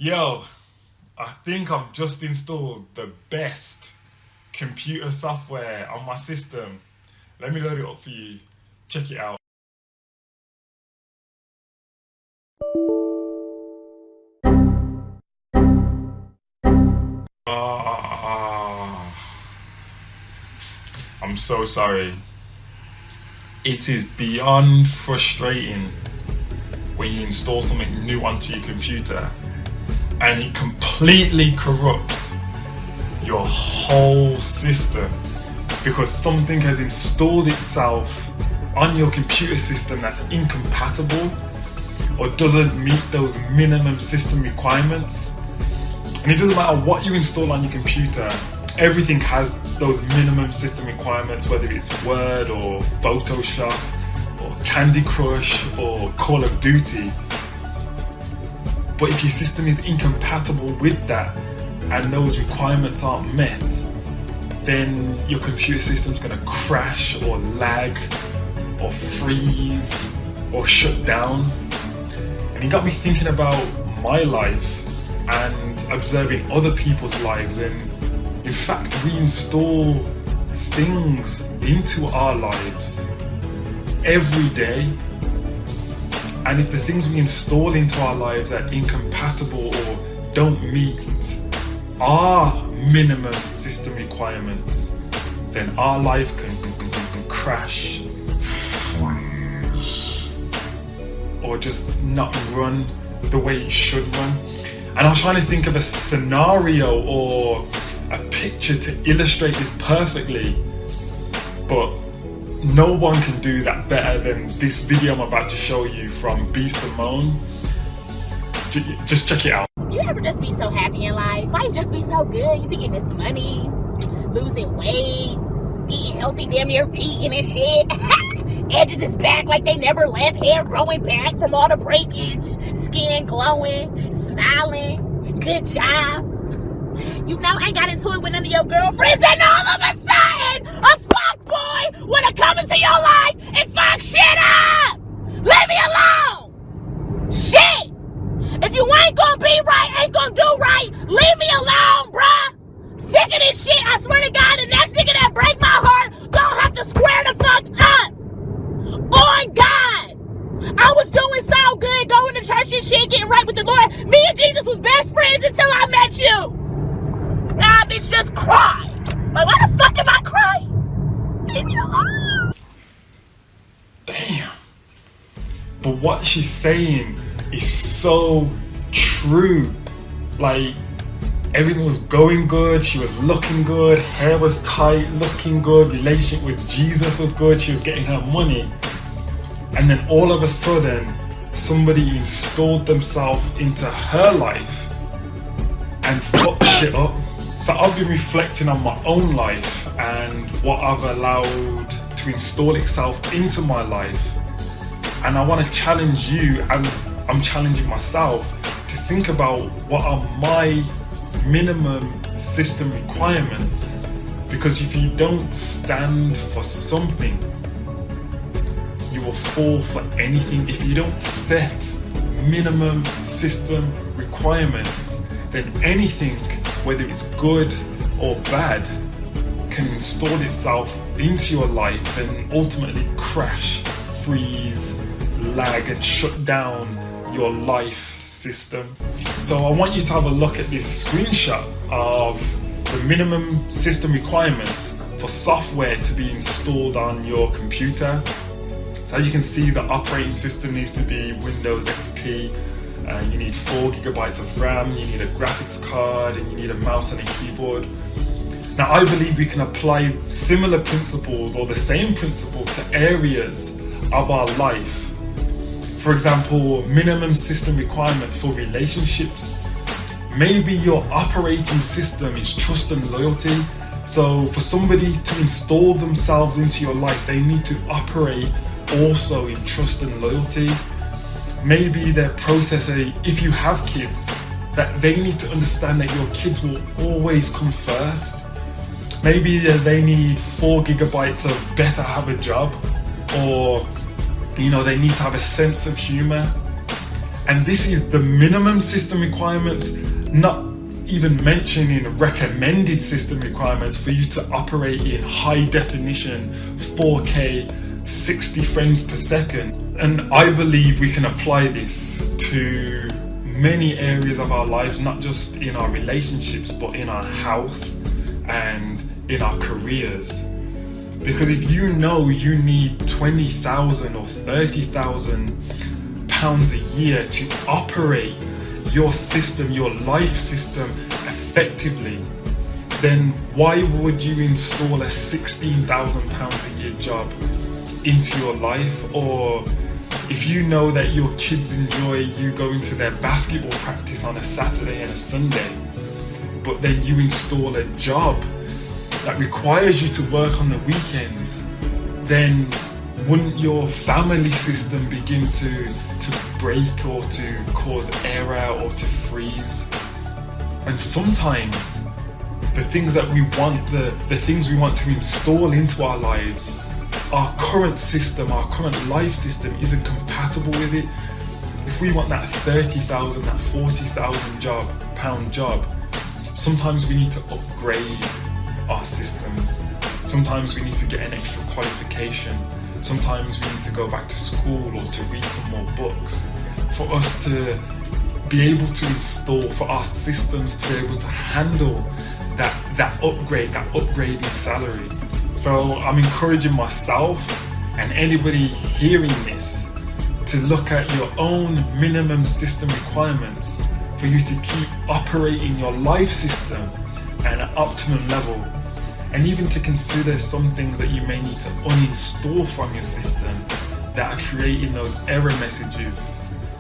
Yo, I think I've just installed the best computer software on my system. Let me load it up for you. Check it out. I'm so sorry. It is beyond frustrating when you install something new onto your computer and it completely corrupts your whole system because something has installed itself on your computer system that's incompatible or doesn't meet those minimum system requirements. And it doesn't matter what you install on your computer, everything has those minimum system requirements, whether it's Word or Photoshop or Candy Crush or Call of Duty. But if your system is incompatible with that and those requirements aren't met, then your computer system's going to crash or lag or freeze or shut down. And it got me thinking about my life and observing other people's lives, and in fact we install things into our lives every day, and if the things we install into our lives are incompatible or don't meet our minimum system requirements, then our life can crash or just not run the way it should run. And I was trying to think of a scenario or a picture to illustrate this perfectly, but no one can do that better than this video I'm about to show you from B.Simone. Just check it out. You ever just be so happy in life? Life just be so good. You be getting this money, losing weight, eating healthy, damn near vegan and shit. Edges is back like they never left, hair growing back from all the breakage, skin glowing, smiling, good job. You know, ain't got into it with none of your girlfriends, then all of a sudden, a fuck boy wanna come into your life and fuck shit up! Leave me alone! Shit! If you ain't gonna be right, ain't gonna do right, leave me alone, bruh! Sick of this shit, I swear to God, the next nigga that break my heart gonna have to square the fuck up! On God! I was doing so good, going to church and shit, getting right with the Lord. Me and Jesus was best friends until I met you! Nah, bitch, just cry. Like, why the fuck am I crying? Leave me alone. Damn. But what she's saying is so true. Like, everything was going good, she was looking good, hair was tight, looking good, relationship with Jesus was good, she was getting her money. And then all of a sudden, somebody installed themselves into her life and fucked shit up. So I've been reflecting on my own life and what I've allowed to install itself into my life. And I want to challenge you, and I'm challenging myself, to think about what are my minimum system requirements. Because if you don't stand for something, you will fall for anything. If you don't set minimum system requirements, then anything, whether it's good or bad, can install itself into your life and ultimately crash, freeze, lag and shut down your life system. So I want you to have a look at this screenshot of the minimum system requirements for software to be installed on your computer. So as you can see, the operating system needs to be Windows XP. You need 4 gigabytes of RAM, you need a graphics card, and you need a mouse and a keyboard. Now I believe we can apply similar principles or the same principle to areas of our life. For example, minimum system requirements for relationships. Maybe your operating system is trust and loyalty. So for somebody to install themselves into your life, they need to operate also in trust and loyalty. Maybe their processor, if you have kids, that they need to understand that your kids will always come first. Maybe they need 4 gigabytes of better have a job, or they need to have a sense of humor. And this is the minimum system requirements, not even mentioning recommended system requirements for you to operate in high definition 4K 60 frames per second. And I believe we can apply this to many areas of our lives, not just in our relationships, but in our health and in our careers. Because if you know you need 20,000 or 30,000 pounds a year to operate your system, your life system effectively, then why would you install a 16,000 pounds a year job into your life? Or if you know that your kids enjoy you going to their basketball practice on a Saturday and a Sunday, but then you install a job that requires you to work on the weekends, then wouldn't your family system begin to break or to cause error or to freeze? And sometimes the things that we want, the things we want to install into our lives, our current system, our current life system isn't compatible with it. If we want that 30,000, that 40,000 pound job, sometimes we need to upgrade our systems. Sometimes we need to get an extra qualification. Sometimes we need to go back to school or to read some more books for us to be able to install, for our systems to be able to handle that upgrade, that upgraded salary. So I'm encouraging myself and anybody hearing this to look at your own minimum system requirements for you to keep operating your life system at an optimum level, and even to consider some things that you may need to uninstall from your system that are creating those error messages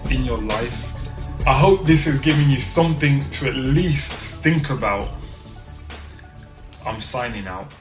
in your life. I hope this has given you something to at least think about. I'm signing out.